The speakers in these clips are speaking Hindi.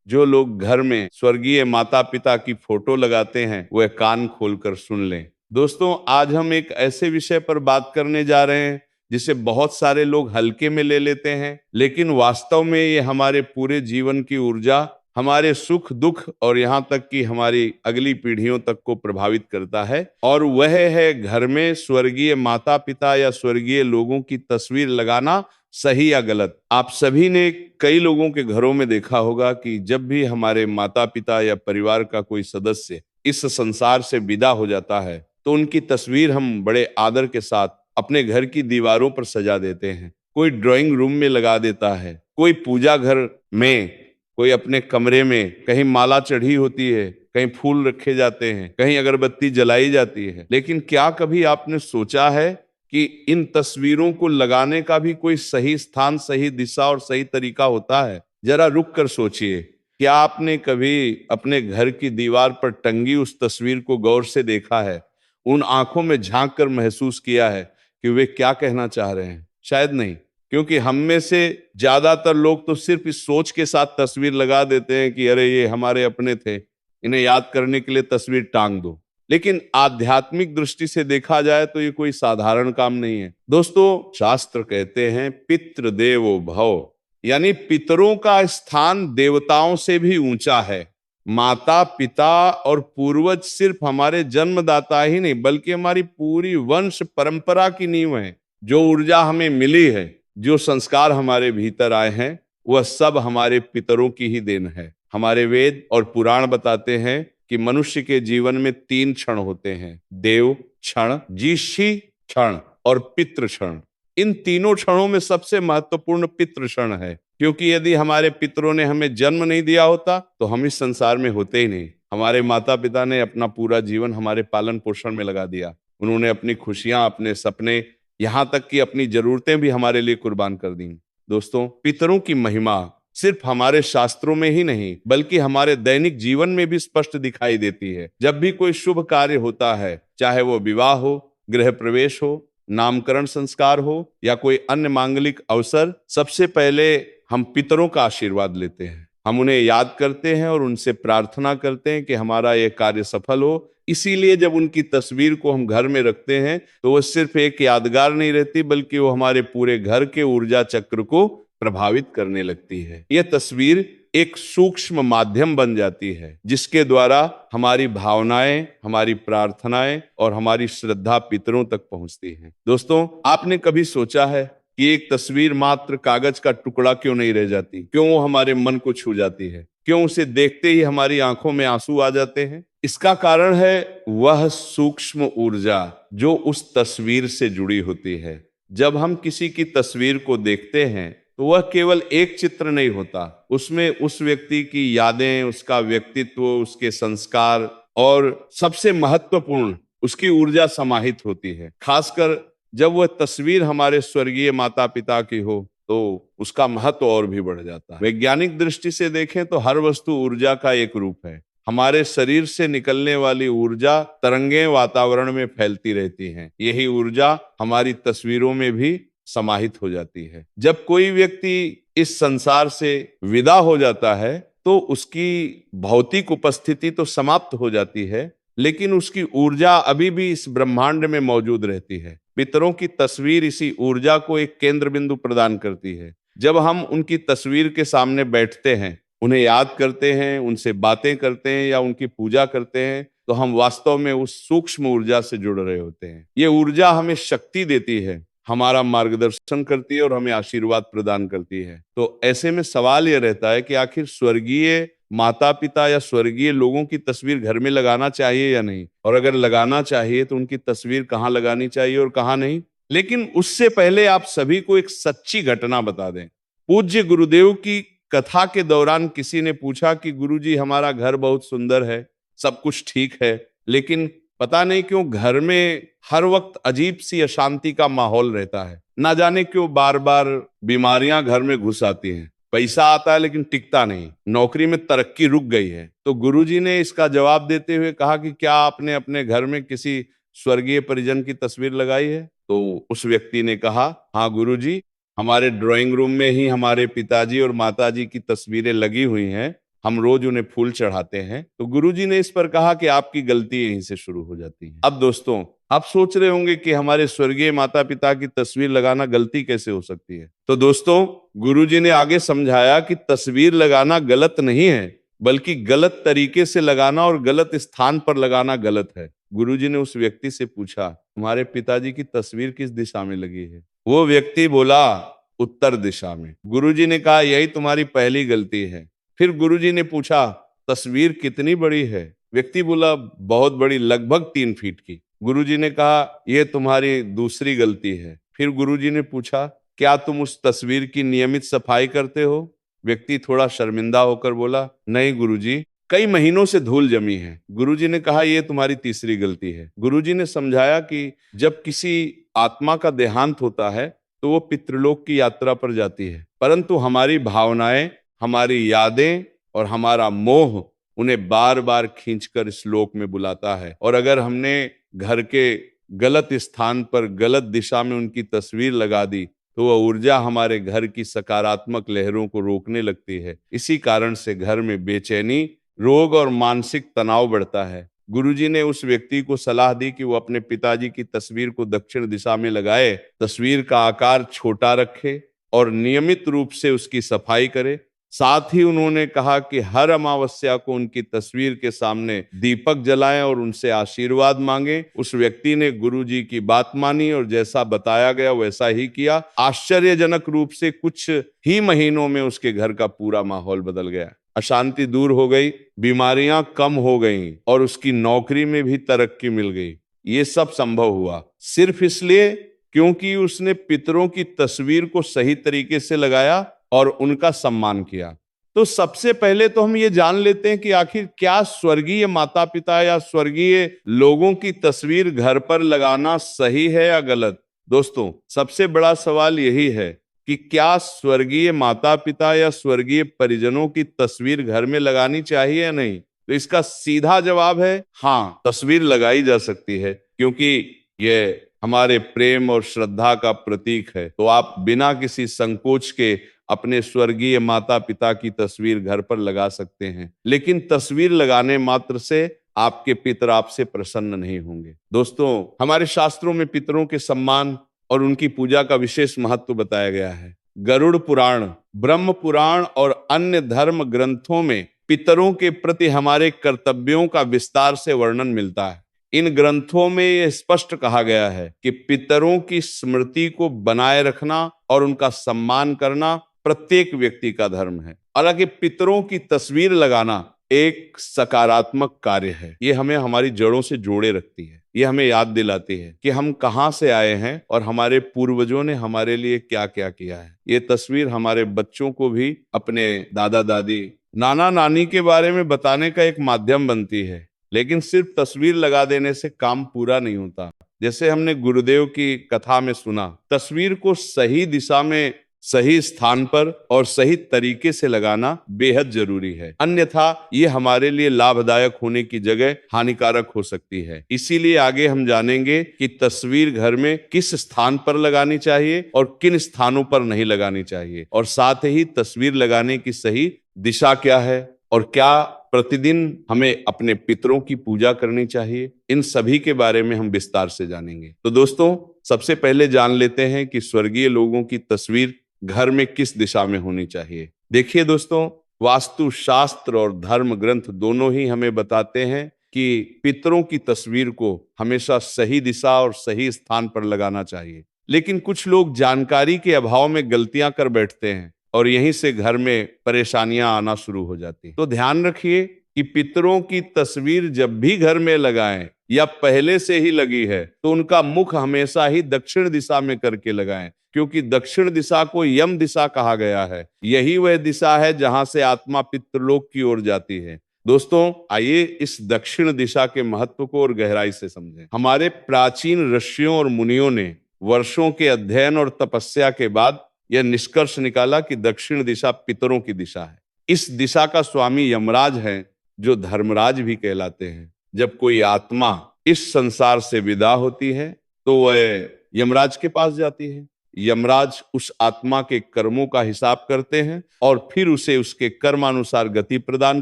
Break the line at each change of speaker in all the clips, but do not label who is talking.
जो लोग घर में स्वर्गीय माता पिता की फोटो लगाते हैं वह कान खोलकर सुन लें। दोस्तों, आज हम एक ऐसे विषय पर बात करने जा रहे हैं जिसे बहुत सारे लोग हल्के में ले लेते हैं, लेकिन वास्तव में ये हमारे पूरे जीवन की ऊर्जा, हमारे सुख दुख और यहाँ तक कि हमारी अगली पीढ़ियों तक को प्रभावित करता है। और वह है घर में स्वर्गीय माता पिता या स्वर्गीय लोगों की तस्वीर लगाना सही या गलत। आप सभी ने कई लोगों के घरों में देखा होगा कि जब भी हमारे माता पिता या परिवार का कोई सदस्य इस संसार से विदा हो जाता है तो उनकी तस्वीर हम बड़े आदर के साथ अपने घर की दीवारों पर सजा देते हैं। कोई ड्राइंग रूम में लगा देता है, कोई पूजा घर में, कोई अपने कमरे में, कहीं माला चढ़ी होती है, कहीं फूल रखे जाते हैं, कहीं अगरबत्ती जलाई जाती है। लेकिन क्या कभी आपने सोचा है कि इन तस्वीरों को लगाने का भी कोई सही स्थान, सही दिशा और सही तरीका होता है? जरा रुक कर सोचिए। क्या आपने कभी अपने घर की दीवार पर टंगी उस तस्वीर को गौर से देखा है? उन आंखों में झांक कर महसूस किया है कि वे क्या कहना चाह रहे हैं? शायद नहीं, क्योंकि हम में से ज्यादातर लोग तो सिर्फ इस सोच के साथ तस्वीर लगा देते हैं कि अरे ये हमारे अपने थे, इन्हें याद करने के लिए तस्वीर टांग दो। लेकिन आध्यात्मिक दृष्टि से देखा जाए तो ये कोई साधारण काम नहीं है। दोस्तों, शास्त्र कहते हैं पितृदेवो भव, यानी पितरों का स्थान देवताओं से भी ऊंचा है। माता पिता और पूर्वज सिर्फ हमारे जन्मदाता ही नहीं बल्कि हमारी पूरी वंश परंपरा की नींव है। जो ऊर्जा हमें मिली है, जो संस्कार हमारे भीतर आए हैं, वह सब हमारे पितरों की ही देन है। हमारे वेद और पुराण बताते हैं कि मनुष्य के जीवन में 3 क्षण होते हैं: देव क्षण, जीशी क्षण और पितृ क्षण। इन तीनों क्षणों में सबसे महत्वपूर्ण पितृ क्षण है, क्योंकि यदि हमारे पितरों ने हमें जन्म नहीं दिया होता तो हम इस संसार में होते ही नहीं। हमारे माता पिता ने अपना पूरा जीवन हमारे पालन पोषण में लगा दिया। उन्होंने अपनी खुशियां, अपने सपने, यहाँ तक कि अपनी जरूरतें भी हमारे लिए कुर्बान कर दी। दोस्तों, पितरों की महिमा सिर्फ हमारे शास्त्रों में ही नहीं बल्कि हमारे दैनिक जीवन में भी स्पष्ट दिखाई देती है। जब भी कोई शुभ कार्य होता है, चाहे वो विवाह हो, गृह प्रवेश हो, नामकरण संस्कार हो या कोई अन्य मांगलिक अवसर, सबसे पहले हम पितरों का आशीर्वाद लेते हैं। हम उन्हें याद करते हैं और उनसे प्रार्थना करते हैं कि हमारा यह कार्य सफल हो। इसीलिए जब उनकी तस्वीर को हम घर में रखते हैं तो वह सिर्फ एक यादगार नहीं रहती बल्कि वो हमारे पूरे घर के ऊर्जा चक्र को प्रभावित करने लगती है। यह तस्वीर एक सूक्ष्म माध्यम बन जाती है जिसके द्वारा हमारी भावनाएं, हमारी प्रार्थनाएं और हमारी श्रद्धा पितरों तक पहुंचती है। दोस्तों, आपने कभी सोचा है कि एक तस्वीर मात्र कागज का टुकड़ा क्यों नहीं रह जाती? क्यों वो हमारे मन को छू जाती है? क्यों उसे देखते ही हमारी आंखों में आंसू आ जाते हैं? इसका कारण है वह सूक्ष्म ऊर्जा जो उस तस्वीर से जुड़ी होती है। जब हम किसी की तस्वीर को देखते हैं तो वह केवल एक चित्र नहीं होता, उसमें उस व्यक्ति की यादें, उसका व्यक्तित्व, उसके संस्कार और सबसे महत्वपूर्ण उसकी ऊर्जा समाहित होती है। खासकर जब वह तस्वीर हमारे स्वर्गीय माता पिता की हो तो उसका महत्व और भी बढ़ जाता है। वैज्ञानिक दृष्टि से देखें तो हर वस्तु ऊर्जा का एक रूप है। हमारे शरीर से निकलने वाली ऊर्जा तरंगें वातावरण में फैलती रहती हैं। यही ऊर्जा हमारी तस्वीरों में भी समाहित हो जाती है। जब कोई व्यक्ति इस संसार से विदा हो जाता है तो उसकी भौतिक उपस्थिति तो समाप्त हो जाती है, लेकिन उसकी ऊर्जा अभी भी इस ब्रह्मांड में मौजूद रहती है। पितरों की तस्वीर इसी ऊर्जा को एक केंद्र बिंदु प्रदान करती है। जब हम उनकी तस्वीर के सामने बैठते हैं, उन्हें याद करते हैं, उनसे बातें करते हैं या उनकी पूजा करते हैं तो हम वास्तव में उस सूक्ष्म ऊर्जा से जुड़ रहे होते हैं। ये ऊर्जा हमें शक्ति देती है, हमारा मार्गदर्शन करती है और हमें आशीर्वाद प्रदान करती है। तो ऐसे में सवाल यह रहता है कि आखिर स्वर्गीय माता पिता या स्वर्गीय लोगों की तस्वीर घर में लगाना चाहिए या नहीं, और अगर लगाना चाहिए तो उनकी तस्वीर कहाँ लगानी चाहिए और कहाँ नहीं। लेकिन उससे पहले आप सभी को एक सच्ची घटना बता दें। पूज्य गुरुदेव की कथा के दौरान किसी ने पूछा कि गुरुजी, हमारा घर बहुत सुंदर है, सब कुछ ठीक है, लेकिन पता नहीं क्यों घर में हर वक्त अजीब सी अशांति का माहौल रहता है। ना जाने क्यों बार बार बीमारियां घर में घुस आती हैं। पैसा आता है लेकिन टिकता नहीं, नौकरी में तरक्की रुक गई है। तो गुरुजी ने इसका जवाब देते हुए कहा कि क्या आपने अपने घर में किसी स्वर्गीय परिजन की तस्वीर लगाई है? तो उस व्यक्ति ने कहा, हाँ गुरुजी, हमारे ड्राइंग रूम में ही हमारे पिताजी और माताजी की तस्वीरें लगी हुई हैं। हम रोज उन्हें फूल चढ़ाते हैं। तो गुरुजी ने इस पर कहा कि आपकी गलती यहीं से शुरू हो जाती है। अब दोस्तों, आप सोच रहे होंगे कि हमारे स्वर्गीय माता पिता की तस्वीर लगाना गलती कैसे हो सकती है। तो दोस्तों, गुरुजी ने आगे समझाया कि तस्वीर लगाना गलत नहीं है, बल्कि गलत तरीके से लगाना और गलत स्थान पर लगाना गलत है। गुरुजी ने उस व्यक्ति से पूछा, तुम्हारे पिताजी की तस्वीर किस दिशा में लगी है? वो व्यक्ति बोला, उत्तर दिशा में। गुरुजी ने कहा, यही तुम्हारी पहली गलती है। फिर गुरुजी ने पूछा, तस्वीर कितनी बड़ी है? व्यक्ति बोला, बहुत बड़ी, लगभग 3 फीट की। गुरुजी ने कहा, यह तुम्हारी दूसरी गलती है। फिर गुरुजी ने पूछा, क्या तुम उस तस्वीर की नियमित सफाई करते हो? व्यक्ति थोड़ा शर्मिंदा होकर बोला, नहीं गुरुजी, कई महीनों से धूल जमी है। गुरुजी ने कहा, यह तुम्हारी तीसरी गलती है। गुरुजी ने समझाया कि जब किसी आत्मा का देहांत होता है तो वो पितृलोक की यात्रा पर जाती है, परंतु हमारी भावनाएं, हमारी यादें और हमारा मोह उन्हें बार बार खींचकर इस लोक में बुलाता है। और अगर हमने घर के गलत स्थान पर गलत दिशा में उनकी तस्वीर लगा दी तो वह ऊर्जा हमारे घर की सकारात्मक लहरों को रोकने लगती है। इसी कारण से घर में बेचैनी, रोग और मानसिक तनाव बढ़ता है। गुरुजी ने उस व्यक्ति को सलाह दी कि वो अपने पिताजी की तस्वीर को दक्षिण दिशा में लगाए, तस्वीर का आकार छोटा रखे और नियमित रूप से उसकी सफाई करे। साथ ही उन्होंने कहा कि हर अमावस्या को उनकी तस्वीर के सामने दीपक जलाएं और उनसे आशीर्वाद मांगें। उस व्यक्ति ने गुरुजी की बात मानी और जैसा बताया गया वैसा ही किया। आश्चर्यजनक रूप से कुछ ही महीनों में उसके घर का पूरा माहौल बदल गया। अशांति दूर हो गई, बीमारियां कम हो गईं और उसकी नौकरी में भी तरक्की मिल गई। ये सब संभव हुआ सिर्फ इसलिए क्योंकि उसने पितरों की तस्वीर को सही तरीके से लगाया और उनका सम्मान किया। तो सबसे पहले तो हम ये जान लेते हैं कि आखिर क्या स्वर्गीय माता पिता या स्वर्गीय लोगों की तस्वीर घर पर लगाना सही है या गलत। दोस्तों, सबसे बड़ा सवाल यही है कि क्या स्वर्गीय माता पिता या स्वर्गीय परिजनों की तस्वीर घर में लगानी चाहिए या नहीं। तो इसका सीधा जवाब है हाँ, तस्वीर लगाई जा सकती है, क्योंकि ये हमारे प्रेम और श्रद्धा का प्रतीक है। तो आप बिना किसी संकोच के अपने स्वर्गीय माता पिता की तस्वीर घर पर लगा सकते हैं, लेकिन तस्वीर लगाने मात्र से आपके पितर आपसे प्रसन्न नहीं होंगे। दोस्तों, हमारे शास्त्रों में पितरों के सम्मान और उनकी पूजा का विशेष महत्व बताया गया है। गरुड़ पुराण, ब्रह्म पुराण और अन्य धर्म ग्रंथों में पितरों के प्रति हमारे कर्तव्यों का विस्तार से वर्णन मिलता है। इन ग्रंथों में यह स्पष्ट कहा गया है कि पितरों की स्मृति को बनाए रखना और उनका सम्मान करना प्रत्येक व्यक्ति का धर्म है। हालांकि पितरों की तस्वीर लगाना एक सकारात्मक कार्य है। ये हमें हमारी जड़ों से जोड़े रखती है। ये हमें याद दिलाती है कि हम कहाँ से आए हैं और हमारे पूर्वजों ने हमारे लिए क्या क्या किया है। ये तस्वीर हमारे बच्चों को भी अपने दादा दादी, नाना नानी के बारे में बताने का एक माध्यम बनती है। लेकिन सिर्फ तस्वीर लगा देने से काम पूरा नहीं होता। जैसे हमने गुरुदेव की कथा में सुना, तस्वीर को सही दिशा में, सही स्थान पर और सही तरीके से लगाना बेहद जरूरी है, अन्यथा ये हमारे लिए लाभदायक होने की जगह हानिकारक हो सकती है। इसीलिए आगे हम जानेंगे कि तस्वीर घर में किस स्थान पर लगानी चाहिए और किन स्थानों पर नहीं लगानी चाहिए, और साथ ही तस्वीर लगाने की सही दिशा क्या है और क्या प्रतिदिन हमें अपने पितरों की पूजा करनी चाहिए। इन सभी के बारे में हम विस्तार से जानेंगे। तो दोस्तों, सबसे पहले जान लेते हैं कि स्वर्गीय लोगों की तस्वीर घर में किस दिशा में होनी चाहिए। देखिए दोस्तों, वास्तु शास्त्र और धर्म ग्रंथ दोनों ही हमें बताते हैं कि पितरों की तस्वीर को हमेशा सही दिशा और सही स्थान पर लगाना चाहिए। लेकिन कुछ लोग जानकारी के अभाव में गलतियां कर बैठते हैं और यहीं से घर में परेशानियां आना शुरू हो जाती हैं। तो ध्यान रखिए कि पितरों की तस्वीर जब भी घर में लगाएं या पहले से ही लगी है तो उनका मुख हमेशा ही दक्षिण दिशा में करके लगाएं, क्योंकि दक्षिण दिशा को यम दिशा कहा गया है। यही वह दिशा है जहां से आत्मा पितृलोक की ओर जाती है। दोस्तों, आइए इस दक्षिण दिशा के महत्व को और गहराई से समझें। हमारे प्राचीन ऋषियों और मुनियों ने वर्षों के अध्ययन और तपस्या के बाद यह निष्कर्ष निकाला कि दक्षिण दिशा पितरों की दिशा है। इस दिशा का स्वामी यमराज है, जो धर्मराज भी कहलाते हैं। जब कोई आत्मा इस संसार से विदा होती है तो वह यमराज के पास जाती है। यमराज उस आत्मा के कर्मों का हिसाब करते हैं और फिर उसे उसके कर्मानुसार गति प्रदान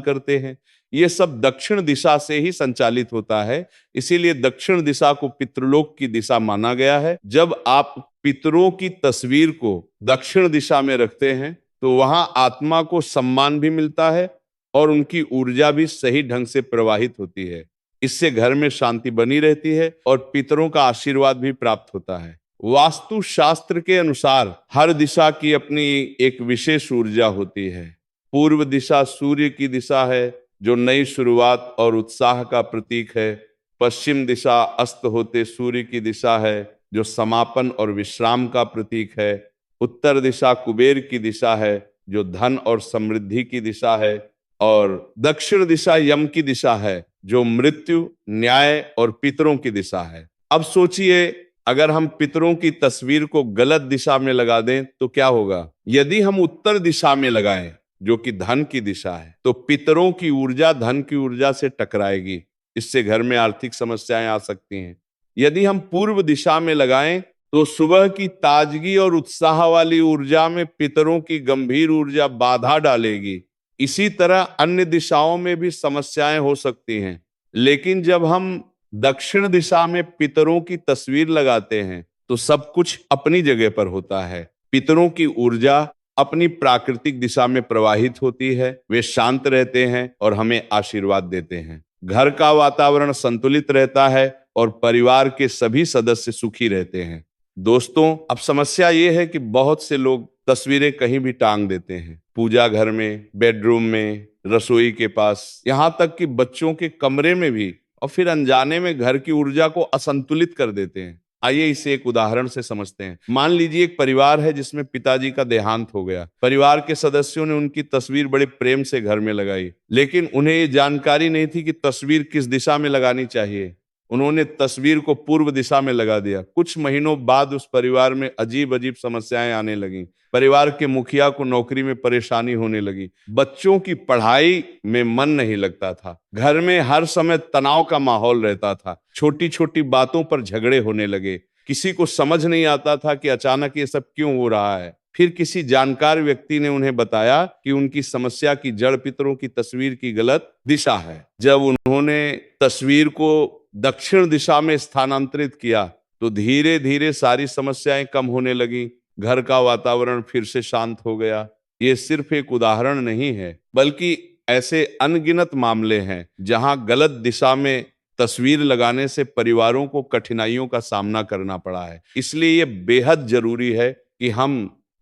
करते हैं। ये सब दक्षिण दिशा से ही संचालित होता है। इसीलिए दक्षिण दिशा को पितृलोक की दिशा माना गया है। जब आप पितरों की तस्वीर को दक्षिण दिशा में रखते हैं तो वहां आत्मा को सम्मान भी मिलता है और उनकी ऊर्जा भी सही ढंग से प्रवाहित होती है। इससे घर में शांति बनी रहती है और पितरों का आशीर्वाद भी प्राप्त होता है। वास्तु शास्त्र के अनुसार हर दिशा की अपनी एक विशेष ऊर्जा होती है। पूर्व दिशा सूर्य की दिशा है, जो नई शुरुआत और उत्साह का प्रतीक है। पश्चिम दिशा अस्त होते सूर्य की दिशा है, जो समापन और विश्राम का प्रतीक है। उत्तर दिशा कुबेर की दिशा है, जो धन और समृद्धि की दिशा है। और दक्षिण दिशा यम की दिशा है, जो मृत्यु, न्याय और पितरों की दिशा है। अब सोचिए, अगर हम पितरों की तस्वीर को गलत दिशा में लगा दें तो क्या होगा? यदि हम उत्तर दिशा में लगाएं, जो कि धन की दिशा है, तो पितरों की ऊर्जा धन की ऊर्जा से टकराएगी। इससे घर में आर्थिक समस्याएं आ सकती हैं। यदि हम पूर्व दिशा में लगाएं तो सुबह की ताजगी और उत्साह वाली ऊर्जा में पितरों की गंभीर ऊर्जा बाधा डालेगी। इसी तरह अन्य दिशाओं में भी समस्याएं हो सकती हैं। लेकिन जब हम दक्षिण दिशा में पितरों की तस्वीर लगाते हैं तो सब कुछ अपनी जगह पर होता है। पितरों की ऊर्जा अपनी प्राकृतिक दिशा में प्रवाहित होती है। वे शांत रहते हैं और हमें आशीर्वाद देते हैं। घर का वातावरण संतुलित रहता है और परिवार के सभी सदस्य सुखी रहते हैं। दोस्तों, अब समस्या ये है कि बहुत से लोग तस्वीरें कहीं भी टांग देते हैं, पूजा घर में, बेडरूम में, रसोई के पास, यहाँ तक कि बच्चों के कमरे में भी, और फिर अनजाने में घर की ऊर्जा को असंतुलित कर देते हैं। आइए इसे एक उदाहरण से समझते हैं। मान लीजिए एक परिवार है जिसमें पिताजी का देहांत हो गया। परिवार के सदस्यों ने उनकी तस्वीर बड़े प्रेम से घर में लगाई, लेकिन उन्हें ये जानकारी नहीं थी कि तस्वीर किस दिशा में लगानी चाहिए। उन्होंने तस्वीर को पूर्व दिशा में लगा दिया। कुछ महीनों बाद उस परिवार में अजीब अजीब समस्याएं आने लगीं। परिवार के मुखिया को नौकरी में परेशानी होने लगी। बच्चों की पढ़ाई में मन नहीं लगता था। घर में हर समय तनाव का माहौल रहता था। छोटी छोटी बातों पर झगड़े होने लगे। किसी को समझ नहीं आता था कि अचानक ये सब क्यों हो रहा है। फिर किसी जानकार व्यक्ति ने उन्हें बताया कि उनकी समस्या की जड़ पितरों की तस्वीर की गलत दिशा है। जब उन्होंने तस्वीर को दक्षिण दिशा में स्थानांतरित किया तो धीरे धीरे सारी समस्याएं कम होने लगी। घर का वातावरण फिर से शांत हो गया। ये सिर्फ एक उदाहरण नहीं है, बल्कि ऐसे अनगिनत मामले हैं जहां गलत दिशा में तस्वीर लगाने से परिवारों को कठिनाइयों का सामना करना पड़ा है। इसलिए ये बेहद जरूरी है कि हम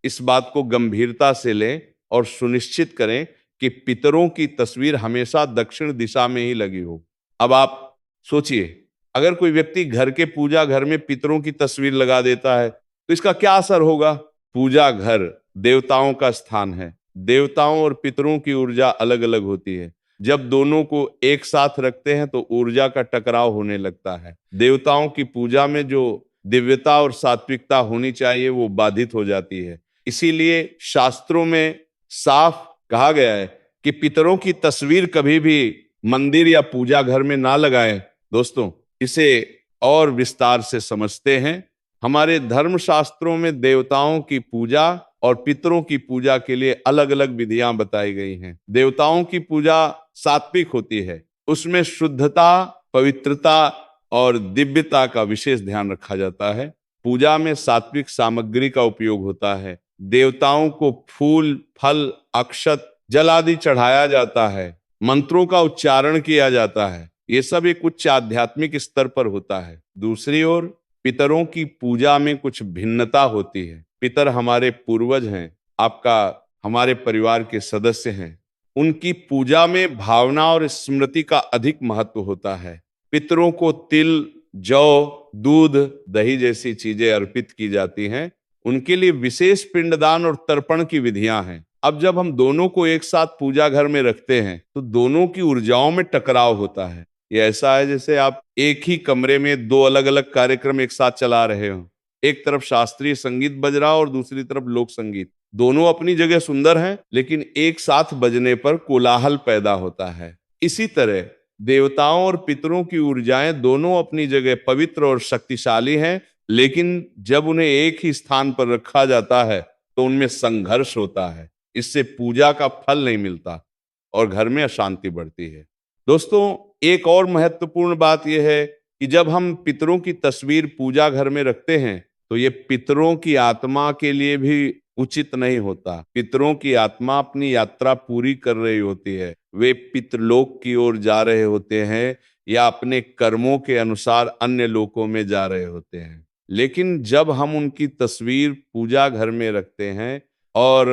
इस बात को गंभीरता से लें और सुनिश्चित करें कि पितरों की तस्वीर हमेशा दक्षिण दिशा में ही लगी हो। अब आप सोचिए, अगर कोई व्यक्ति घर के पूजा घर में पितरों की तस्वीर लगा देता है तो इसका क्या असर होगा? पूजा घर देवताओं का स्थान है। देवताओं और पितरों की ऊर्जा अलग अलग होती है। जब दोनों को एक साथ रखते हैं तो ऊर्जा का टकराव होने लगता है। देवताओं की पूजा में जो दिव्यता और सात्विकता होनी चाहिए वो बाधित हो जाती है। इसीलिए शास्त्रों में साफ कहा गया है कि पितरों की तस्वीर कभी भी मंदिर या पूजा घर में ना लगाएं। दोस्तों, इसे और विस्तार से समझते हैं। हमारे धर्म शास्त्रों में देवताओं की पूजा और पितरों की पूजा के लिए अलग अलग विधियां बताई गई हैं। देवताओं की पूजा सात्विक होती है। उसमें शुद्धता, पवित्रता और दिव्यता का विशेष ध्यान रखा जाता है। पूजा में सात्विक सामग्री का उपयोग होता है। देवताओं को फूल, फल, अक्षत, जल आदि चढ़ाया जाता है। मंत्रों का उच्चारण किया जाता है। ये सब एक उच्च आध्यात्मिक स्तर पर होता है। दूसरी ओर पितरों की पूजा में कुछ भिन्नता होती है। पितर हमारे पूर्वज हैं, आपका हमारे परिवार के सदस्य हैं। उनकी पूजा में भावना और स्मृति का अधिक महत्व होता है। पितरों को तिल, जौ, दूध, दही जैसी चीजें अर्पित की जाती हैं। उनके लिए विशेष पिंडदान और तर्पण की विधियां हैं। अब जब हम दोनों को एक साथ पूजा घर में रखते हैं तो दोनों की ऊर्जाओं में टकराव होता है। ये ऐसा है जैसे आप एक ही कमरे में दो अलग अलग कार्यक्रम एक साथ चला रहे हो। एक तरफ शास्त्रीय संगीत बज रहा और दूसरी तरफ लोक संगीत। दोनों अपनी जगह सुंदर हैं, लेकिन एक साथ बजने पर कोलाहल पैदा होता है। इसी तरह देवताओं और पितरों की ऊर्जाएं दोनों अपनी जगह पवित्र और शक्तिशाली हैं, लेकिन जब उन्हें एक ही स्थान पर रखा जाता है तो उनमें संघर्ष होता है। इससे पूजा का फल नहीं मिलता और घर में अशांति बढ़ती है। दोस्तों, एक और महत्वपूर्ण बात यह है कि जब हम पितरों की तस्वीर पूजा घर में रखते हैं तो ये पितरों की आत्मा के लिए भी उचित नहीं होता। पितरों की आत्मा अपनी यात्रा पूरी कर रही होती है, वे पितरलोक की ओर जा रहे होते हैं या अपने कर्मों के अनुसार अन्य लोकों में जा रहे होते हैं। लेकिन जब हम उनकी तस्वीर पूजा घर में रखते हैं और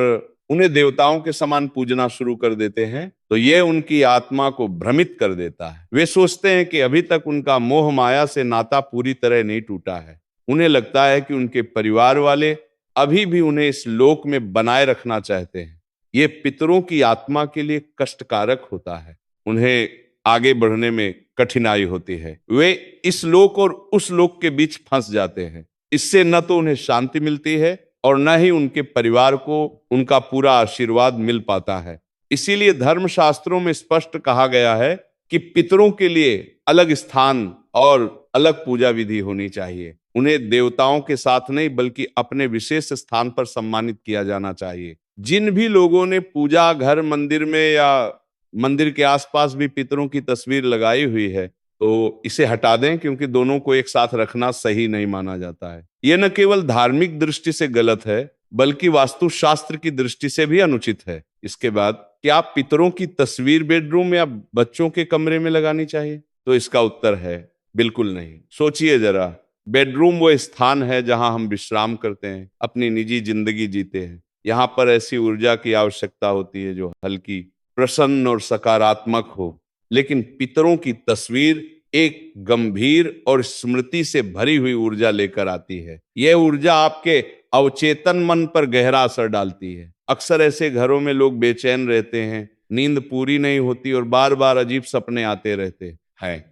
उन्हें देवताओं के समान पूजना शुरू कर देते हैं तो ये उनकी आत्मा को भ्रमित कर देता है। वे सोचते हैं कि अभी तक उनका मोह माया से नाता पूरी तरह नहीं टूटा है। उन्हें लगता है कि उनके परिवार वाले अभी भी उन्हें इस लोक में बनाए रखना चाहते हैं। ये पितरों की आत्मा के लिए कष्टकारक होता है। उन्हें आगे बढ़ने में कठिनाई होती है। वे इस लोक और उस लोक के बीच फंस जाते हैं। इससे न तो उन्हें शांति मिलती है और न ही उनके परिवार को उनका पूरा आशीर्वाद मिल पाता है। इसीलिए धर्मशास्त्रों में स्पष्ट कहा गया है कि पितरों के लिए अलग स्थान और अलग पूजा विधि होनी चाहिए। उन्हें देवताओं के साथ नहीं बल्कि अपने विशेष स्थान पर सम्मानित किया जाना चाहिए। जिन भी लोगों ने पूजा घर मंदिर में या मंदिर के आसपास भी पितरों की तस्वीर लगाई हुई है तो इसे हटा दें, क्योंकि दोनों को एक साथ रखना सही नहीं माना जाता है। यह न केवल धार्मिक दृष्टि से गलत है बल्कि वास्तुशास्त्र की दृष्टि से भी अनुचित है। इसके बाद, क्या पितरों की तस्वीर बेडरूम या बच्चों के कमरे में लगानी चाहिए? तो इसका उत्तर है बिल्कुल नहीं। सोचिए जरा, बेडरूम वो स्थान है जहां हम विश्राम करते हैं, अपनी निजी जिंदगी जीते हैं। यहाँ पर ऐसी ऊर्जा की आवश्यकता होती है जो हल्की, प्रसन्न और सकारात्मक हो। लेकिन पितरों की तस्वीर एक गंभीर और स्मृति से भरी हुई ऊर्जा लेकर आती है। यह ऊर्जा आपके अवचेतन मन पर गहरा असर डालती है। अक्सर ऐसे घरों में लोग बेचैन रहते हैं, नींद पूरी नहीं होती और बार बार अजीब सपने आते रहते हैं।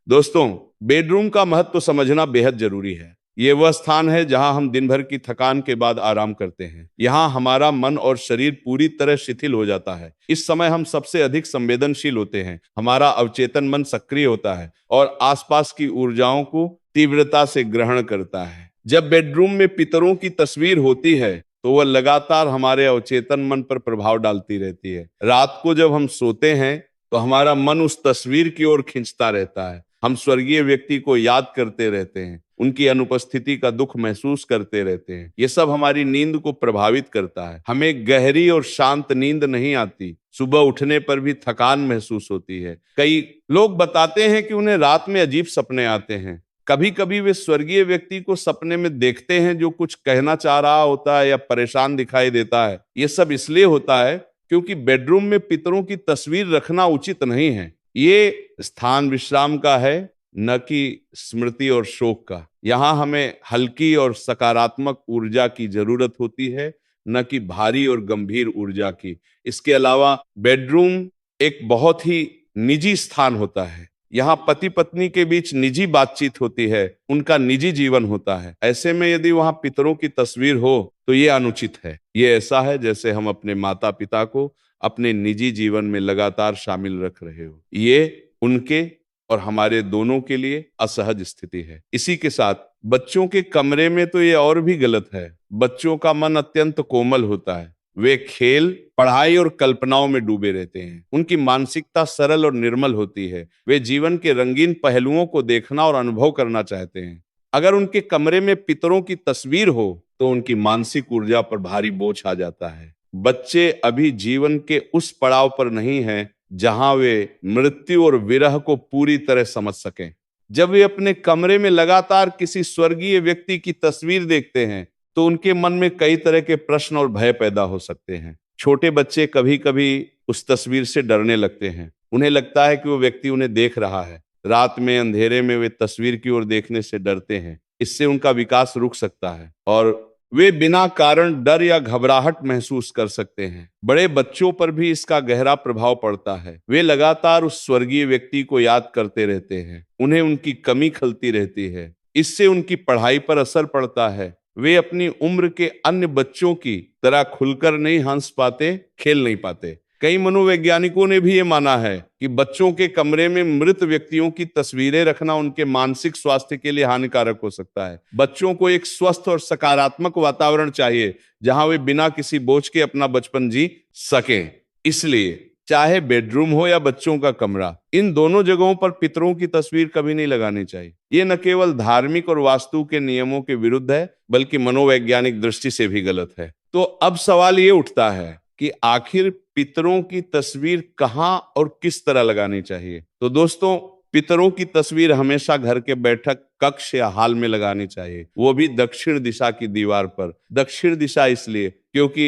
दोस्तों, बेडरूम का महत्व समझना बेहद जरूरी है। ये वह स्थान है जहां हम दिन भर की थकान के बाद आराम करते हैं। यहाँ हमारा मन और शरीर पूरी तरह शिथिल हो जाता है। इस समय हम सबसे अधिक संवेदनशील होते हैं। हमारा अवचेतन मन सक्रिय होता है और आसपास की ऊर्जाओं को तीव्रता से ग्रहण करता है। जब बेडरूम में पितरों की तस्वीर होती है तो वह लगातार हमारे अवचेतन मन पर प्रभाव डालती रहती है। रात को जब हम सोते हैं तो हमारा मन उस तस्वीर की ओर खींचता रहता है। हम स्वर्गीय व्यक्ति को याद करते रहते हैं, उनकी अनुपस्थिति का दुख महसूस करते रहते हैं। ये सब हमारी नींद को प्रभावित करता है। हमें गहरी और शांत नींद नहीं आती। सुबह उठने पर भी थकान महसूस होती है। कई लोग बताते हैं कि उन्हें रात में अजीब सपने आते हैं। कभी कभी वे स्वर्गीय व्यक्ति को सपने में देखते हैं जो कुछ कहना चाह रहा होता है या परेशान दिखाई देता है। ये सब इसलिए होता है क्योंकि बेडरूम में पितरों की तस्वीर रखना उचित नहीं है। ये स्थान विश्राम का है, न कि स्मृति और शोक का। यहाँ हमें हल्की और सकारात्मक ऊर्जा की जरूरत होती है, न कि भारी और गंभीर ऊर्जा की। इसके अलावा बेडरूम एक बहुत ही निजी स्थान होता है। यहाँ पति पत्नी के बीच निजी बातचीत होती है, उनका निजी जीवन होता है। ऐसे में यदि वहां पितरों की तस्वीर हो तो ये अनुचित है। ये ऐसा है जैसे हम अपने माता पिता को अपने निजी जीवन में लगातार शामिल रख रहे हो। ये उनके और हमारे दोनों के लिए असहज स्थिति है। इसी के साथ बच्चों के कमरे में तो ये और भी गलत है। बच्चों का मन अत्यंत कोमल होता है। वे खेल, पढ़ाई और कल्पनाओं में डूबे रहते हैं। उनकी मानसिकता सरल और निर्मल होती है। वे जीवन के रंगीन पहलुओं को देखना और अनुभव करना चाहते हैं। अगर उनके कमरे में पितरों की तस्वीर हो तो उनकी मानसिक ऊर्जा पर भारी बोझ आ जाता है। बच्चे अभी जीवन के उस पड़ाव पर नहीं हैं जहां वे मृत्यु और विरह को पूरी तरह समझ सकें। जब वे अपने कमरे में लगातार किसी स्वर्गीय व्यक्ति की तस्वीर देखते हैं तो उनके मन में कई तरह के प्रश्न और भय पैदा हो सकते हैं। छोटे बच्चे कभी कभी उस तस्वीर से डरने लगते हैं। उन्हें लगता है कि वो व्यक्ति उन्हें देख रहा है। रात में अंधेरे में वे तस्वीर की ओर देखने से डरते हैं। इससे उनका विकास रुक सकता है और वे बिना कारण डर या घबराहट महसूस कर सकते हैं। बड़े बच्चों पर भी इसका गहरा प्रभाव पड़ता है। वे लगातार उस स्वर्गीय व्यक्ति को याद करते रहते हैं। उन्हें उनकी कमी खलती रहती है। इससे उनकी पढ़ाई पर असर पड़ता है। वे अपनी उम्र के अन्य बच्चों की तरह खुलकर नहीं हंस पाते, खेल नहीं पाते। कई मनोवैज्ञानिकों ने भी ये माना है कि बच्चों के कमरे में मृत व्यक्तियों की तस्वीरें रखना उनके मानसिक स्वास्थ्य के लिए हानिकारक हो सकता है। बच्चों को एक स्वस्थ और सकारात्मक वातावरण चाहिए जहां वे बिना किसी बोझ के अपना बचपन जी सकें। इसलिए चाहे बेडरूम हो या बच्चों का कमरा, इन दोनों जगहों पर पितरों की तस्वीर कभी नहीं लगानी चाहिए। ये न केवल धार्मिक और वास्तु के नियमों के विरुद्ध है, बल्कि मनोवैज्ञानिक दृष्टि से भी गलत है। तो अब सवाल ये उठता है कि आखिर पितरों की तस्वीर कहाँ और किस तरह लगानी चाहिए। तो दोस्तों, पितरों की तस्वीर हमेशा घर के बैठक कक्ष या हॉल में लगानी चाहिए, वो भी दक्षिण दिशा की दीवार पर। दक्षिण दिशा इसलिए क्योंकि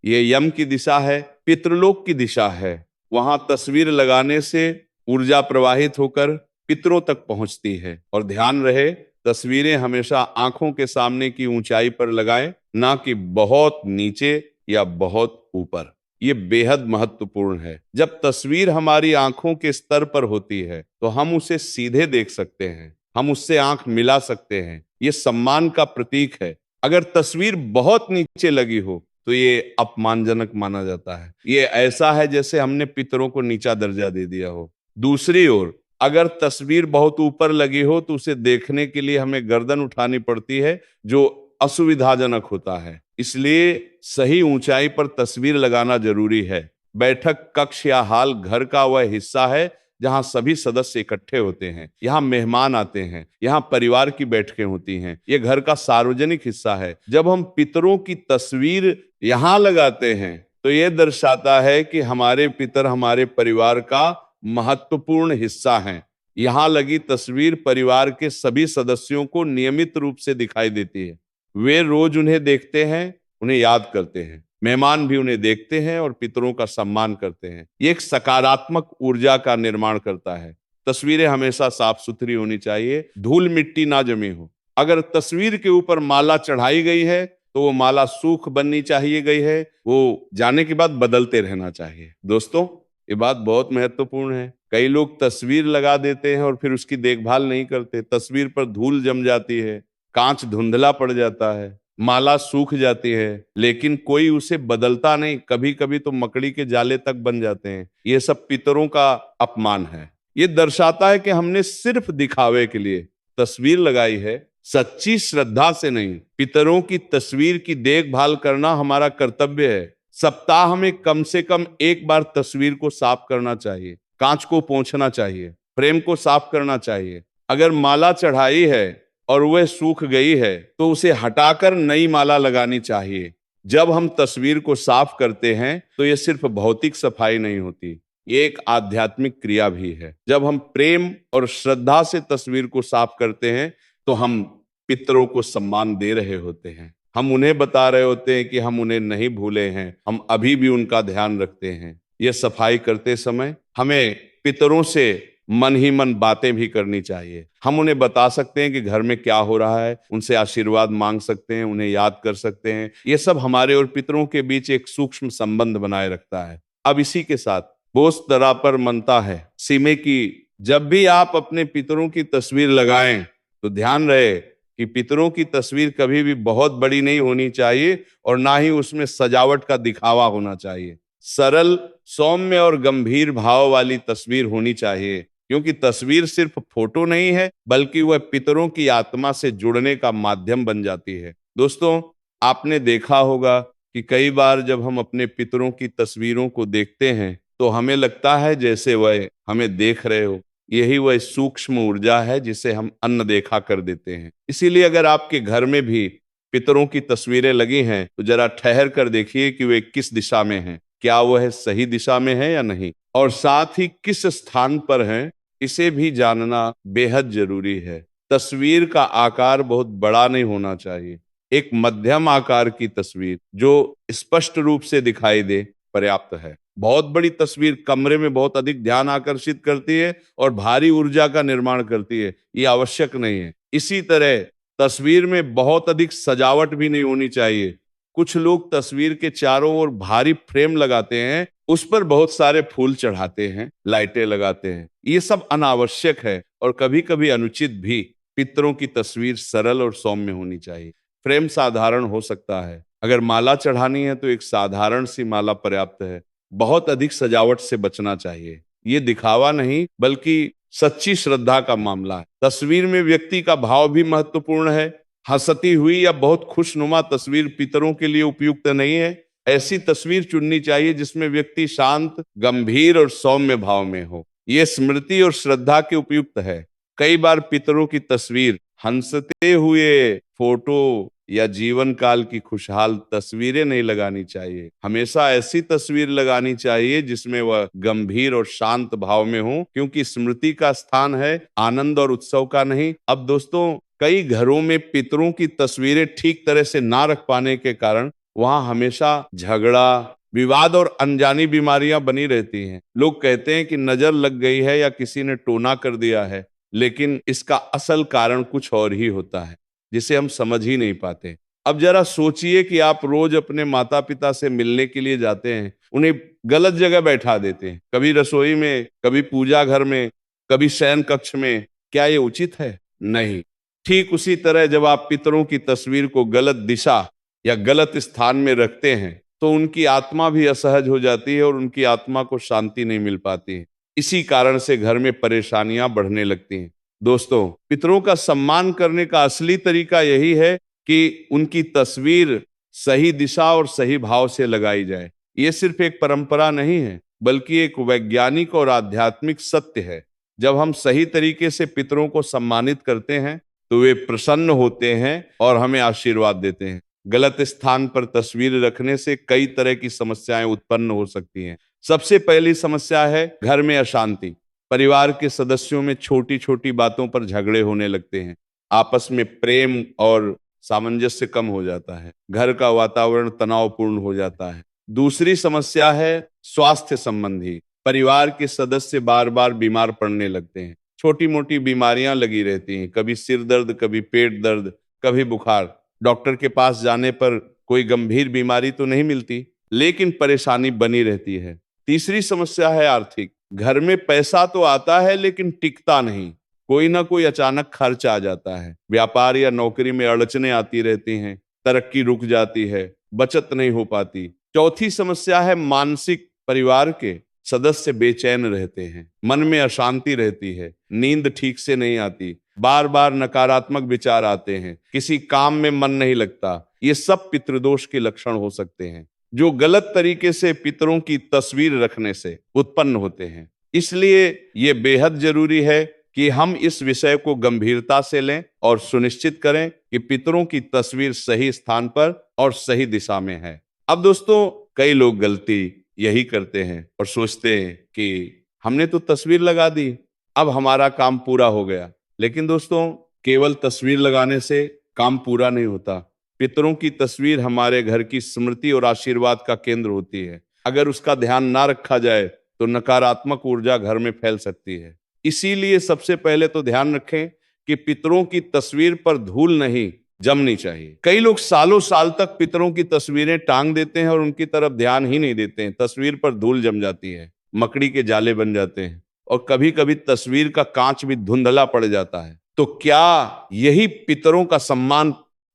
ये यम की दिशा है, पितृलोक की दिशा है। वहां तस्वीर लगाने से ऊर्जा प्रवाहित होकर पितरों तक पहुंचती है। और ध्यान रहे, तस्वीरें हमेशा आंखों के सामने की ऊंचाई पर लगाएं, ना कि बहुत नीचे या बहुत ऊपर। ये बेहद महत्वपूर्ण है। जब तस्वीर हमारी आंखों के स्तर पर होती है तो हम उसे सीधे देख सकते हैं, हम उससे आंख मिला सकते हैं। ये सम्मान का प्रतीक है। अगर तस्वीर बहुत नीचे लगी हो तो ये अपमानजनक माना जाता है। ये ऐसा है जैसे हमने पितरों को नीचा दर्जा दे दिया हो। दूसरी ओर अगर तस्वीर बहुत ऊपर लगी हो तो उसे देखने के लिए हमें गर्दन उठानी पड़ती है, जो असुविधाजनक होता है। इसलिए सही ऊंचाई पर तस्वीर लगाना जरूरी है। बैठक कक्ष या हॉल घर का वह हिस्सा है जहां सभी सदस्य इकट्ठे होते हैं, यहाँ मेहमान आते हैं, यहाँ परिवार की बैठकें होती हैं। ये घर का सार्वजनिक हिस्सा है। जब हम पितरों की तस्वीर यहाँ लगाते हैं तो ये दर्शाता है कि हमारे पितर हमारे परिवार का महत्वपूर्ण हिस्सा हैं। यहाँ लगी तस्वीर परिवार के सभी सदस्यों को नियमित रूप से दिखाई देती है। वे रोज उन्हें देखते हैं, उन्हें याद करते हैं। मेहमान भी उन्हें देखते हैं और पितरों का सम्मान करते हैं। ये एक सकारात्मक ऊर्जा का निर्माण करता है। तस्वीरें हमेशा साफ सुथरी होनी चाहिए, धूल मिट्टी ना जमी हो। अगर तस्वीर के ऊपर माला चढ़ाई गई है तो वो माला सूख बननी चाहिए गई है, वो जाने के बाद बदलते रहना चाहिए। दोस्तों, ये बात बहुत महत्वपूर्ण है। कई लोग तस्वीर लगा देते हैं और फिर उसकी देखभाल नहीं करते। तस्वीर पर धूल जम जाती है, कांच धुंधला पड़ जाता है, माला सूख जाती है, लेकिन कोई उसे बदलता नहीं। कभी कभी तो मकड़ी के जाले तक बन जाते हैं। ये सब पितरों का अपमान है। ये दर्शाता है कि हमने सिर्फ दिखावे के लिए तस्वीर लगाई है, सच्ची श्रद्धा से नहीं। पितरों की तस्वीर की देखभाल करना हमारा कर्तव्य है। सप्ताह में कम से कम एक बार तस्वीर को साफ करना चाहिए, कांच को पोंछना चाहिए, फ्रेम को साफ करना चाहिए। अगर माला चढ़ाई है और वह सूख गई है तो उसे हटाकर नई माला लगानी चाहिए। जब हम तस्वीर को साफ करते हैं तो यह सिर्फ भौतिक सफाई नहीं होती, ये एक आध्यात्मिक क्रिया भी है। जब हम प्रेम और श्रद्धा से तस्वीर को साफ करते हैं तो हम पितरों को सम्मान दे रहे होते हैं। हम उन्हें बता रहे होते हैं कि हम उन्हें नहीं भूले हैं, हम अभी भी उनका ध्यान रखते हैं। यह सफाई करते समय हमें पितरों से मन ही मन बातें भी करनी चाहिए। हम उन्हें बता सकते हैं कि घर में क्या हो रहा है, उनसे आशीर्वाद मांग सकते हैं, उन्हें याद कर सकते हैं। ये सब हमारे और पितरों के बीच एक सूक्ष्म संबंध बनाए रखता है। अब इसी के साथ बोस दरा पर मनता है सीमे की, जब भी आप अपने पितरों की तस्वीर लगाएं तो ध्यान रहे कि पितरों की तस्वीर कभी भी बहुत बड़ी नहीं होनी चाहिए और ना ही उसमें सजावट का दिखावा होना चाहिए। सरल, सौम्य और गंभीर भाव वाली तस्वीर होनी चाहिए, क्योंकि तस्वीर सिर्फ फोटो नहीं है बल्कि वह पितरों की आत्मा से जुड़ने का माध्यम बन जाती है। दोस्तों, आपने देखा होगा कि कई बार जब हम अपने पितरों की तस्वीरों को देखते हैं तो हमें लगता है जैसे वह हमें देख रहे हो। यही वह सूक्ष्म ऊर्जा है जिसे हम अनदेखा कर देते हैं। इसीलिए अगर आपके घर में भी पितरों की तस्वीरें लगी हैं तो जरा ठहर कर देखिए कि वे किस दिशा में हैं, क्या वह सही दिशा में है या नहीं, और साथ ही किस स्थान पर हैं, इसे भी जानना बेहद जरूरी है। तस्वीर का आकार बहुत बड़ा नहीं होना चाहिए, एक मध्यम आकार की तस्वीर जो स्पष्ट रूप से दिखाई दे पर्याप्त है। बहुत बड़ी तस्वीर कमरे में बहुत अधिक ध्यान आकर्षित करती है और भारी ऊर्जा का निर्माण करती है, ये आवश्यक नहीं है। इसी तरह तस्वीर में बहुत अधिक सजावट भी नहीं होनी चाहिए। कुछ लोग तस्वीर के चारों ओर भारी फ्रेम लगाते हैं, उस पर बहुत सारे फूल चढ़ाते हैं, लाइटें लगाते हैं। ये सब अनावश्यक है और कभी कभी अनुचित भी। पितरों की तस्वीर सरल और सौम्य होनी चाहिए। फ्रेम साधारण हो सकता है। अगर माला चढ़ानी है तो एक साधारण सी माला पर्याप्त है। बहुत अधिक सजावट से बचना चाहिए। ये दिखावा नहीं बल्कि सच्ची श्रद्धा का मामला है। तस्वीर में व्यक्ति का भाव भी महत्वपूर्ण है। हंसती हुई या बहुत खुशनुमा तस्वीर पितरों के लिए उपयुक्त नहीं है। ऐसी तस्वीर चुननी चाहिए जिसमें व्यक्ति शांत, गंभीर और सौम्य भाव में हो। ये स्मृति और श्रद्धा के उपयुक्त है। कई बार पितरों की तस्वीर हंसते हुए फोटो या जीवन काल की खुशहाल तस्वीरें नहीं लगानी चाहिए। हमेशा ऐसी तस्वीर लगानी चाहिए जिसमें वह गंभीर और शांत भाव में हो, क्योंकि स्मृति का स्थान है, आनंद और उत्सव का नहीं। अब दोस्तों, कई घरों में पितरों की तस्वीरें ठीक तरह से ना रख पाने के कारण वहां हमेशा झगड़ा, विवाद और अनजानी बीमारियां बनी रहती हैं। लोग कहते हैं कि नजर लग गई है या किसी ने टोना कर दिया है, लेकिन इसका असल कारण कुछ और ही होता है जिसे हम समझ ही नहीं पाते। अब जरा सोचिए कि आप रोज अपने माता पिता से मिलने के लिए जाते हैं, उन्हें गलत जगह बैठा देते हैं, कभी रसोई में, कभी पूजा घर में, कभी शयन कक्ष में। क्या ये उचित है? नहीं। ठीक उसी तरह जब आप पितरों की तस्वीर को गलत दिशा या गलत स्थान में रखते हैं तो उनकी आत्मा भी असहज हो जाती है और उनकी आत्मा को शांति नहीं मिल पाती है। इसी कारण से घर में परेशानियां बढ़ने लगती हैं। दोस्तों, पितरों का सम्मान करने का असली तरीका यही है कि उनकी तस्वीर सही दिशा और सही भाव से लगाई जाए। ये सिर्फ एक परंपरा नहीं है, बल्कि एक वैज्ञानिक और आध्यात्मिक सत्य है। जब हम सही तरीके से पितरों को सम्मानित करते हैं तो वे प्रसन्न होते हैं और हमें आशीर्वाद देते हैं। गलत स्थान पर तस्वीर रखने से कई तरह की समस्याएं उत्पन्न हो सकती हैं। सबसे पहली समस्या है घर में अशांति। परिवार के सदस्यों में छोटी छोटी बातों पर झगड़े होने लगते हैं। आपस में प्रेम और सामंजस्य कम हो जाता है। घर का वातावरण तनावपूर्ण हो जाता है। दूसरी समस्या है स्वास्थ्य संबंधी। परिवार के सदस्य बार बार बीमार पड़ने लगते हैं। छोटी मोटी बीमारियां लगी रहती हैं, कभी सिर दर्द, कभी पेट दर्द, कभी बुखार। डॉक्टर के पास जाने पर कोई गंभीर बीमारी तो नहीं मिलती, लेकिन परेशानी बनी रहती है। तीसरी समस्या है आर्थिक। घर में पैसा तो आता है लेकिन टिकता नहीं। कोई ना कोई अचानक खर्च आ जाता है। व्यापार या नौकरी में अड़चने आती रहती हैं। तरक्की रुक जाती है, बचत नहीं हो पाती। चौथी समस्या है मानसिक। परिवार के सदस्य बेचैन रहते हैं, मन में अशांति रहती है, नींद ठीक से नहीं आती, बार बार नकारात्मक विचार आते हैं, किसी काम में मन नहीं लगता। ये सब पितृदोष के लक्षण हो सकते हैं जो गलत तरीके से पितरों की तस्वीर रखने से उत्पन्न होते हैं। इसलिए ये बेहद जरूरी है कि हम इस विषय को गंभीरता से लें और सुनिश्चित करें कि पितरों की तस्वीर सही स्थान पर और सही दिशा में है। अब दोस्तों, कई लोग गलती यही करते हैं और सोचते हैं कि हमने तो तस्वीर लगा दी, अब हमारा काम पूरा हो गया। लेकिन दोस्तों, केवल तस्वीर लगाने से काम पूरा नहीं होता। पितरों की तस्वीर हमारे घर की स्मृति और आशीर्वाद का केंद्र होती है। अगर उसका ध्यान ना रखा जाए तो नकारात्मक ऊर्जा घर में फैल सकती है। इसीलिए सबसे पहले तो ध्यान रखें कि पितरों की तस्वीर पर धूल नहीं जमनी चाहिए। कई लोग सालों साल तक पितरों की तस्वीरें टांग देते हैं और उनकी तरफ ध्यान ही नहीं देते हैं। तस्वीर पर धूल जम जाती है, मकड़ी के जाले बन जाते हैं और कभी कभी तस्वीर का कांच भी धुंधला पड़ जाता है। तो क्या यही पितरों का सम्मान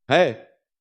है?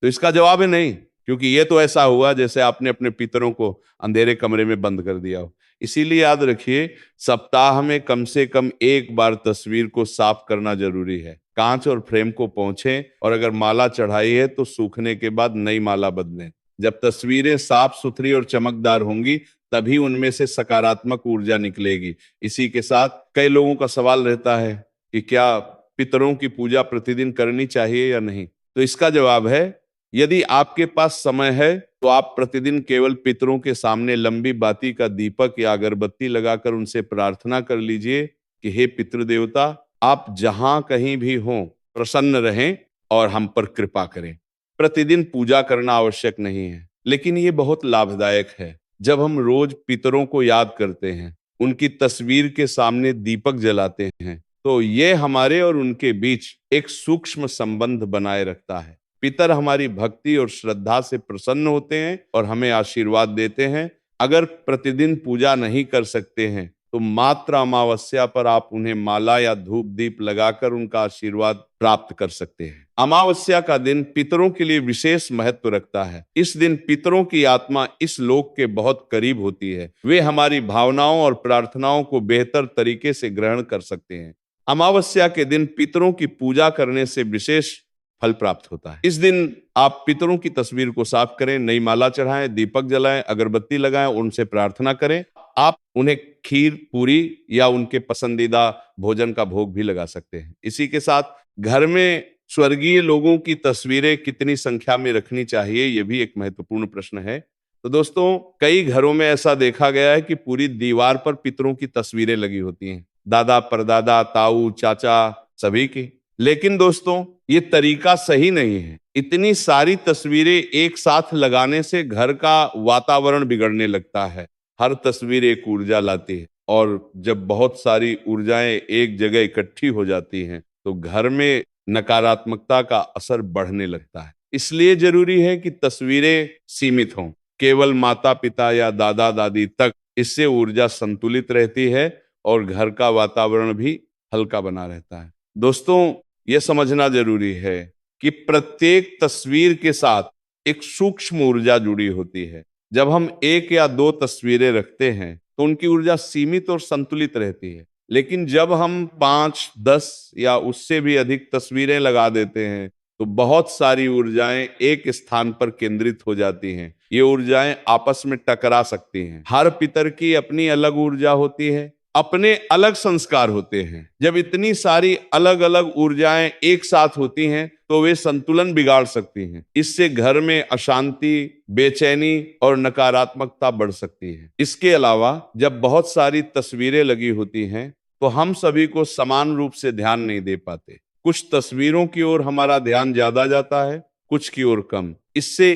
तो इसका जवाब है नहीं, क्योंकि ये तो ऐसा हुआ जैसे आपने अपने पितरों को अंधेरे कमरे में बंद कर दिया हो। इसीलिए याद रखिए, सप्ताह में कम से कम एक बार तस्वीर को साफ करना जरूरी है। कांच और फ्रेम को पोंछें और अगर माला चढ़ाई है तो सूखने के बाद नई माला बदलें। जब तस्वीरें साफ सुथरी और चमकदार होंगी तभी उनमें से सकारात्मक ऊर्जा निकलेगी। इसी के साथ कई लोगों का सवाल रहता है कि क्या पितरों की पूजा प्रतिदिन करनी चाहिए या नहीं। तो इसका जवाब है, यदि आपके पास समय है तो आप प्रतिदिन केवल पितरों के सामने लंबी बाती का दीपक या अगरबत्ती लगाकर उनसे प्रार्थना कर लीजिए कि हे पितृदेवता, आप जहां कहीं भी हों प्रसन्न रहें और हम पर कृपा करें। प्रतिदिन पूजा करना आवश्यक नहीं है, लेकिन ये बहुत लाभदायक है। जब हम रोज पितरों को याद करते हैं, उनकी तस्वीर के सामने दीपक जलाते हैं, तो ये हमारे और उनके बीच एक सूक्ष्म संबंध बनाए रखता है। पितर हमारी भक्ति और श्रद्धा से प्रसन्न होते हैं और हमें आशीर्वाद देते हैं। अगर प्रतिदिन पूजा नहीं कर सकते हैं तो मात्र अमावस्या पर आप उन्हें माला या धूप दीप लगाकर उनका आशीर्वाद प्राप्त कर सकते हैं। अमावस्या का दिन पितरों के लिए विशेष महत्व रखता है। इस दिन पितरों की आत्मा इस लोक के बहुत करीब होती है। वे हमारी भावनाओं और प्रार्थनाओं को बेहतर तरीके से ग्रहण कर सकते हैं। अमावस्या के दिन पितरों की पूजा करने से विशेष फल प्राप्त होता है। इस दिन आप पितरों की तस्वीर को साफ करें, नई माला चढ़ाएं, दीपक जलाएं, अगरबत्ती लगाएं, उनसे प्रार्थना करें। आप उन्हें खीर, पूरी या उनके पसंदीदा भोजन का भोग भी लगा सकते हैं। इसी के साथ घर में स्वर्गीय लोगों की तस्वीरें कितनी संख्या में रखनी चाहिए, यह भी एक महत्वपूर्ण प्रश्न है। तो दोस्तों, कई घरों में ऐसा देखा गया है कि पूरी दीवार पर पितरों की तस्वीरें लगी होती हैं, दादा, परदादा, ताऊ, चाचा, सभी की। लेकिन दोस्तों, ये तरीका सही नहीं है। इतनी सारी तस्वीरें एक साथ लगाने से घर का वातावरण बिगड़ने लगता है। हर तस्वीर एक ऊर्जा लाती है, और जब बहुत सारी ऊर्जाएं एक जगह इकट्ठी हो जाती हैं तो घर में नकारात्मकता का असर बढ़ने लगता है। इसलिए जरूरी है कि तस्वीरें सीमित हों, केवल माता पिता या दादा दादी तक। इससे ऊर्जा संतुलित रहती है और घर का वातावरण भी हल्का बना रहता है। दोस्तों, यह समझना जरूरी है कि प्रत्येक तस्वीर के साथ एक सूक्ष्म ऊर्जा जुड़ी होती है। जब हम एक या दो तस्वीरें रखते हैं तो उनकी ऊर्जा सीमित और संतुलित रहती है। लेकिन जब हम 5, 10 या उससे भी अधिक तस्वीरें लगा देते हैं तो बहुत सारी ऊर्जाएं एक स्थान पर केंद्रित हो जाती हैं। ये ऊर्जाएं आपस में टकरा सकती हैं। हर पितर की अपनी अलग ऊर्जा होती है, अपने अलग संस्कार होते हैं। जब इतनी सारी अलग अलग ऊर्जाएं एक साथ होती हैं तो वे संतुलन बिगाड़ सकती हैं। इससे घर में अशांति, बेचैनी और नकारात्मकता बढ़ सकती है। इसके अलावा जब बहुत सारी तस्वीरें लगी होती हैं तो हम सभी को समान रूप से ध्यान नहीं दे पाते। कुछ तस्वीरों की ओर हमारा ध्यान ज्यादा जाता है, कुछ की ओर कम। इससे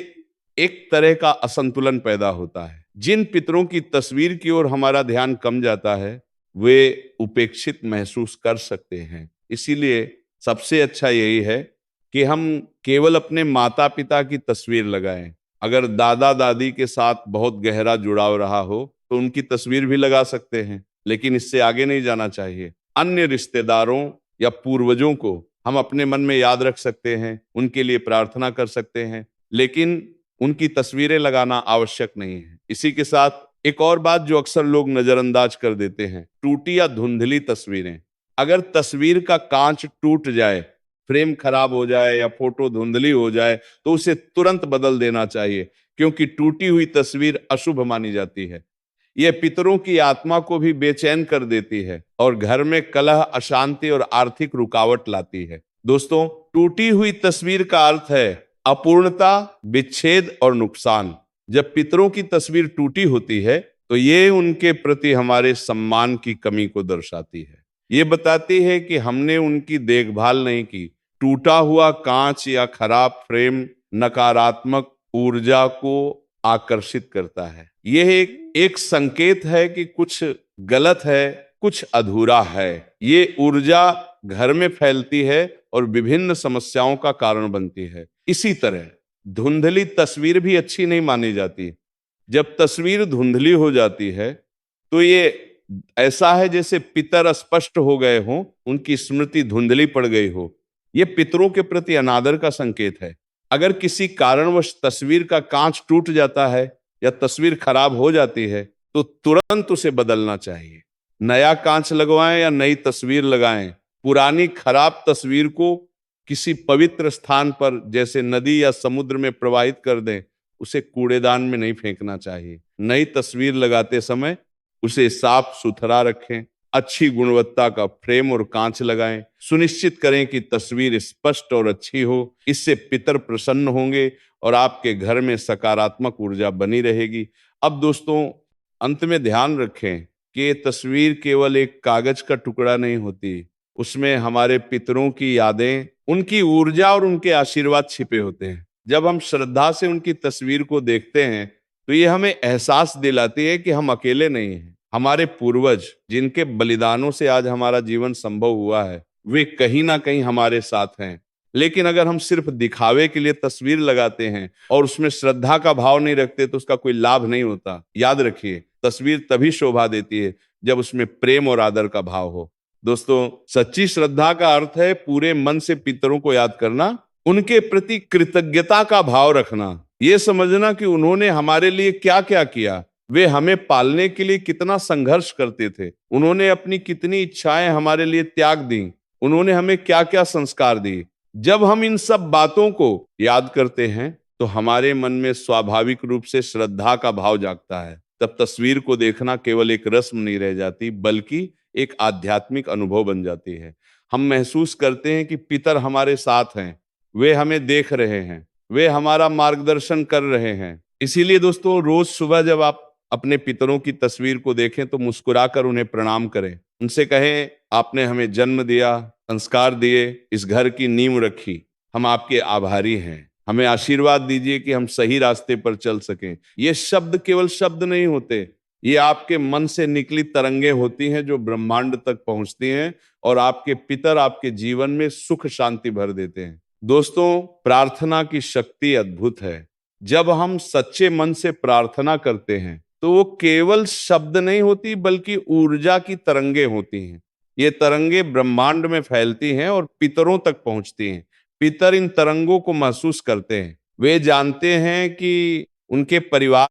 एक तरह का असंतुलन पैदा होता है। जिन पितरों की तस्वीर की ओर हमारा ध्यान कम जाता है वे उपेक्षित महसूस कर सकते हैं। इसीलिए सबसे अच्छा यही है कि हम केवल अपने माता पिता की तस्वीर लगाएं। अगर दादा दादी के साथ बहुत गहरा जुड़ाव रहा हो तो उनकी तस्वीर भी लगा सकते हैं, लेकिन इससे आगे नहीं जाना चाहिए। अन्य रिश्तेदारों या पूर्वजों को हम अपने मन में याद रख सकते हैं, उनके लिए प्रार्थना कर सकते हैं, लेकिन उनकी तस्वीरें लगाना आवश्यक नहीं है। इसी के साथ एक और बात जो अक्सर लोग नजरअंदाज कर देते हैं, टूटी या धुंधली तस्वीरें। अगर तस्वीर का कांच टूट जाए, फ्रेम खराब हो जाए या फोटो धुंधली हो जाए तो उसे तुरंत बदल देना चाहिए, क्योंकि टूटी हुई तस्वीर अशुभ मानी जाती है। यह पितरों की आत्मा को भी बेचैन कर देती है और घर में कलह, अशांति और आर्थिक रुकावट लाती है। दोस्तों, टूटी हुई तस्वीर का अर्थ है अपूर्णता, विच्छेद और नुकसान। जब पितरों की तस्वीर टूटी होती है तो ये उनके प्रति हमारे सम्मान की कमी को दर्शाती है। ये बताती है कि हमने उनकी देखभाल नहीं की। टूटा हुआ कांच या खराब फ्रेम नकारात्मक ऊर्जा को आकर्षित करता है। यह एक संकेत है कि कुछ गलत है, कुछ अधूरा है। ये ऊर्जा घर में फैलती है और विभिन्न समस्याओं का कारण बनती है। इसी तरह धुंधली तस्वीर भी अच्छी नहीं मानी जाती। जब तस्वीर धुंधली हो जाती है तो ये ऐसा है जैसे पितर अस्पष्ट हो गए हों, उनकी स्मृति धुंधली पड़ गई हो। ये पितरों के प्रति अनादर का संकेत है। अगर किसी कारणवश तस्वीर का कांच टूट जाता है या तस्वीर खराब हो जाती है तो तुरंत उसे बदलना चाहिए। नया कांच लगवाएं या नई तस्वीर लगाएं। पुरानी खराब तस्वीर को किसी पवित्र स्थान पर जैसे नदी या समुद्र में प्रवाहित कर दें, उसे कूड़ेदान में नहीं फेंकना चाहिए। नई तस्वीर लगाते समय उसे साफ सुथरा रखें, अच्छी गुणवत्ता का फ्रेम और कांच लगाएं। सुनिश्चित करें कि तस्वीर स्पष्ट और अच्छी हो। इससे पितर प्रसन्न होंगे और आपके घर में सकारात्मक ऊर्जा बनी रहेगी। अब दोस्तों, अंत में ध्यान रखें कि ये तस्वीर केवल एक कागज का टुकड़ा नहीं होती, उसमें हमारे पितरों की यादें, उनकी ऊर्जा और उनके आशीर्वाद छिपे होते हैं। जब हम श्रद्धा से उनकी तस्वीर को देखते हैं तो ये हमें एहसास दिलाती है कि हम अकेले नहीं हैं। हमारे पूर्वज जिनके बलिदानों से आज हमारा जीवन संभव हुआ है, वे कहीं ना कहीं हमारे साथ हैं। लेकिन अगर हम सिर्फ दिखावे के लिए तस्वीर लगाते हैं और उसमें श्रद्धा का भाव नहीं रखते तो उसका कोई लाभ नहीं होता। याद रखिए, तस्वीर तभी शोभा देती है जब उसमें प्रेम और आदर का भाव हो। दोस्तों, सच्ची श्रद्धा का अर्थ है पूरे मन से पितरों को याद करना, उनके प्रति कृतज्ञता का भाव रखना, ये समझना कि उन्होंने हमारे लिए क्या क्या किया, वे हमें पालने के लिए कितना संघर्ष करते थे, उन्होंने अपनी कितनी इच्छाएं हमारे लिए त्याग दी, उन्होंने हमें क्या क्या संस्कार दिए। जब हम इन सब बातों को याद करते हैं तो हमारे मन में स्वाभाविक रूप से श्रद्धा का भाव जागता है। तब तस्वीर को देखना केवल एक रस्म नहीं रह जाती, बल्कि एक आध्यात्मिक अनुभव बन जाती है। हम महसूस करते हैं कि पितर हमारे साथ हैं, वे हमें देख रहे हैं, वे हमारा मार्गदर्शन कर रहे हैं। इसीलिए दोस्तों, रोज सुबह जब आप अपने पितरों की तस्वीर को देखें तो मुस्कुराकर उन्हें प्रणाम करें। उनसे कहें, आपने हमें जन्म दिया, संस्कार दिए, इस घर की नींव रखी, हम आपके आभारी हैं। हमें आशीर्वाद दीजिए कि हम सही रास्ते पर चल सकें। ये शब्द केवल शब्द नहीं होते, ये आपके मन से निकली तरंगे होती हैं जो ब्रह्मांड तक पहुंचती हैं और आपके पितर आपके जीवन में सुख शांति भर देते हैं। दोस्तों, प्रार्थना की शक्ति अद्भुत है। जब हम सच्चे मन से प्रार्थना करते हैं तो वो केवल शब्द नहीं होती, बल्कि ऊर्जा की तरंगे होती हैं। ये तरंगे ब्रह्मांड में फैलती हैं और पितरों तक पहुंचती हैं। पितर इन तरंगों को महसूस करते हैं, वे जानते हैं कि उनके परिवार